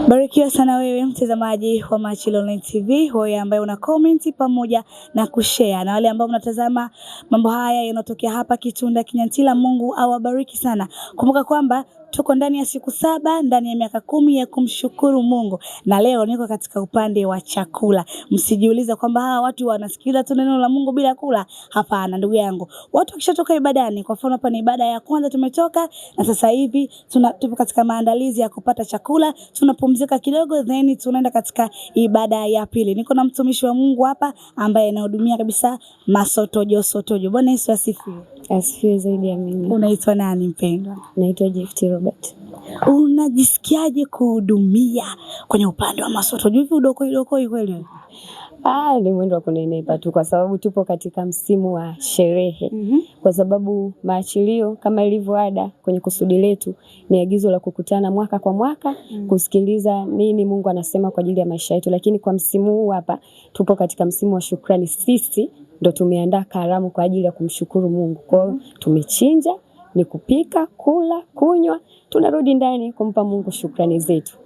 Barikiwa sana wewe mtazamaji wa Machilo Online TV, wewe ambaye una comment pamoja na kushare, na wale ambao mnatazama mambo haya yanotokea hapa Kitunda Kinyantila, Mungu awabariki sana. Kumbuka kwamba tuko ndani ya siku 7 ndani ya miaka 10 ya kumshukuru Mungu, na leo niko katika upande wa chakula. Msijiuliza kwamba hawa watu wanasikiliza tu neno la Mungu bila kula. Hapana ndugu yangu, watu wakishatoka ibadani, kwa mfano hapa ni ibada ya kwanza tumetoka, na sasa hivi tupo katika maandalizi ya kupata chakula, tunapumzika kidogo, then tunaenda katika ibada ya pili. Niko na mtumishi wa Mungu hapa ambaye anahudumia kabisa masotojo. Bwana Yesu asifiwe. Asifiwe zaidi, amina. Unaitwa nani mpendwa? Naitwa Gift Robert. Unajisikiaje kuhudumia kwenye upande wa masotojo? Hivi udokoi kweli? Ni mwendo wa kunenepa tu, kwa sababu tupo katika msimu wa sherehe. Kwa sababu maachilio kama ilivyo ada kwenye kusudi letu ni agizo la kukutana mwaka kwa mwaka, kusikiliza nini Mungu anasema kwa ajili ya maisha yetu. Lakini kwa msimu huu hapa tupo katika msimu wa shukrani. Sisi ndo tumeandaa karamu kwa ajili ya kumshukuru Mungu. Kwa hiyo tumechinja, ni kupika, kula, kunywa, tunarudi ndani kumpa Mungu shukrani zetu.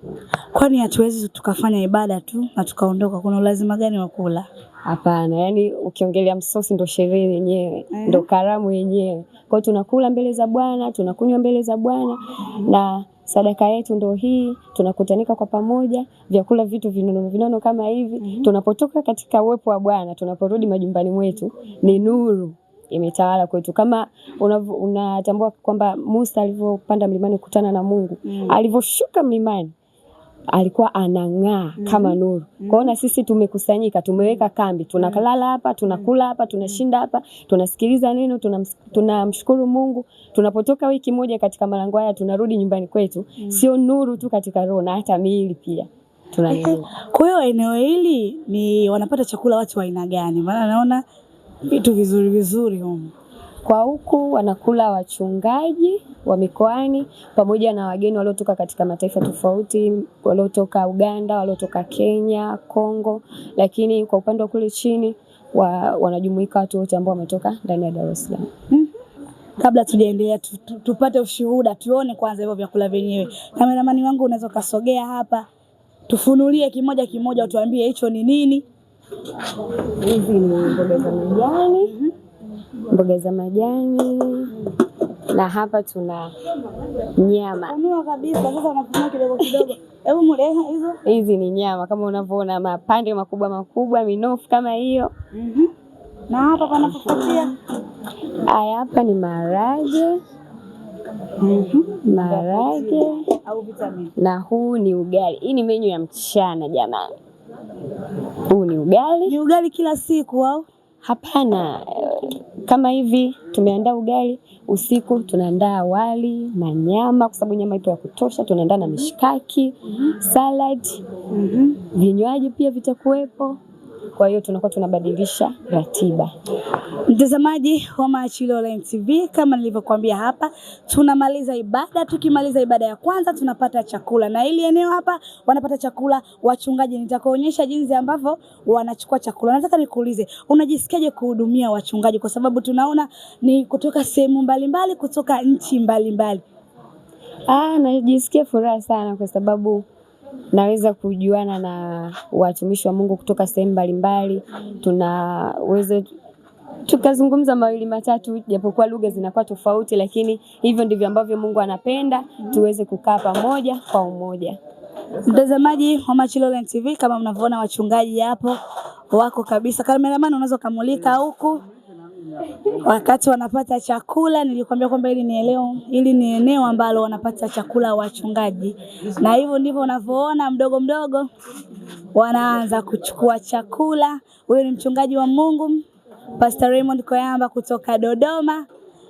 Kwani hatuwezi tukafanya ibada tu na tukaondoka? Kuna lazima gani wa kula? Hapana, yani ukiongelea msosi ndo sherehe yenyewe, ndo karamu yenyewe. Kwa hiyo tunakula mbele za Bwana, tunakunywa mbele za Bwana, na sadaka yetu ndo hii. Tunakutanika kwa pamoja, vyakula vitu vinono kama hivi. Tunapotoka katika uwepo wa Bwana, tunaporudi majumbani mwetu, ni nuru imetawala kwetu. Kama unatambua kwamba Musa alivyopanda mlimani kukutana na Mungu, alivyoshuka mlimani alikuwa anang'aa kama nuru. Kwa hiyo na sisi tumekusanyika, tumeweka kambi, tunakalala hapa, tunakula hapa, tunashinda hapa, tunasikiliza neno, tunamshukuru Mungu. Tunapotoka wiki moja katika malango haya, tunarudi nyumbani kwetu, sio nuru tu katika roho, na hata miili pia tunanunua. Kwa hiyo eneo hili ni wanapata chakula watu wa aina gani? Maana naona vitu vizuri huko. Kwa huku wanakula wachungaji wa mikoani pamoja na wageni waliotoka katika mataifa tofauti, waliotoka Uganda, waliotoka Kenya, Kongo. Lakini kwa upande wa kule chini wanajumuika watu wote ambao wametoka ndani ya Dar es Salaam. Kabla tujaendelea tupate ushuhuda, tuone kwanza hivyo vyakula vyenyewe. Kameramani wangu unaweza kasogea hapa, tufunulie kimoja, utuambie hicho ni nini? Hizi ni mboga za majani, na hapa tuna nyama. Unua kabisa, sasa unafunua kidogo. Hebu muleha hizo. Hizi ni nyama kama unavyoona, mapande makubwa minofu kama hiyo. Na hapa panapofuatia hapa ni maharage. Maharage au vitamini. Na huu ni ugali. Hii ni menyu ya mchana jamani. Huu ni ugali. Ni ugali kila siku au? Hapana. Kama hivi tumeandaa ugali, usiku tunaandaa wali na nyama, kwa sababu nyama ipo ya kutosha. Tunaandaa na mishikaki, salad, vinywaji pia vitakuwepo. Kwa hiyo tunakuwa tunabadilisha ratiba. Mtazamaji wa Machilo Online TV, kama nilivyokuambia hapa, tunamaliza ibada. Tukimaliza ibada ya kwanza tunapata chakula, na ili eneo hapa wanapata chakula wachungaji. Nitakuonyesha jinsi ambavyo wanachukua chakula. Nataka nikuulize, unajisikiaje kuhudumia wachungaji? Kwa sababu tunaona ni kutoka sehemu mbalimbali, kutoka nchi mbalimbali. Najisikia furaha sana, kwa sababu naweza kujuana na watumishi wa Mungu kutoka sehemu mbalimbali. Tunaweza tukazungumza mawili matatu, japokuwa lugha zinakuwa tofauti, lakini hivyo ndivyo ambavyo Mungu anapenda tuweze kukaa pamoja kwa umoja. Mtazamaji wa Machilo Online TV, kama mnavyoona wachungaji hapo wako kabisa. Kameramani unaweza kumulika huku wakati wanapata chakula. Nilikwambia kwamba hili ni eneo ambalo wanapata chakula wachungaji, na hivyo ndivyo unavyoona mdogo wanaanza kuchukua chakula. Huyu ni mchungaji wa Mungu Pastor Raymond Koyamba kutoka Dodoma,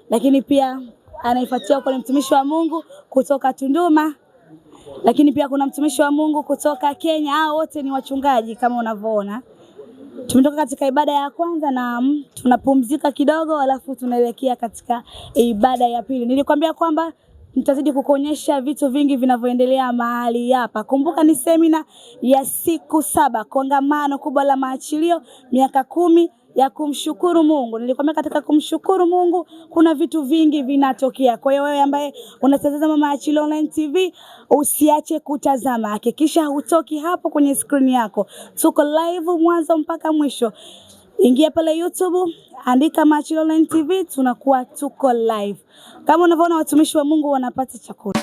lakini pia anaifuatia kwa mtumishi wa Mungu kutoka Tunduma, lakini pia kuna mtumishi wa Mungu kutoka Kenya. Hao wote ni wachungaji kama unavyoona. Tumetoka katika ibada ya kwanza na tunapumzika kidogo, alafu tunaelekea katika ibada ya pili. Nilikwambia kwamba nitazidi kukuonyesha vitu vingi vinavyoendelea mahali hapa. Kumbuka ni semina ya siku 7, kongamano kubwa la maachilio, miaka 10 ya kumshukuru Mungu. Nilikwambia katika kumshukuru Mungu kuna vitu vingi vinatokea. Kwa hiyo wewe ambaye unatazama Mama Achille Online TV, usiache kutazama. Hakikisha hutoki hapo kwenye screen yako. Tuko live mwanzo mpaka mwisho. Ingia pale YouTube, andika Mama Achille Online TV, tunakuwa tuko live. Kama unavyoona watumishi wa Mungu wanapata chakula.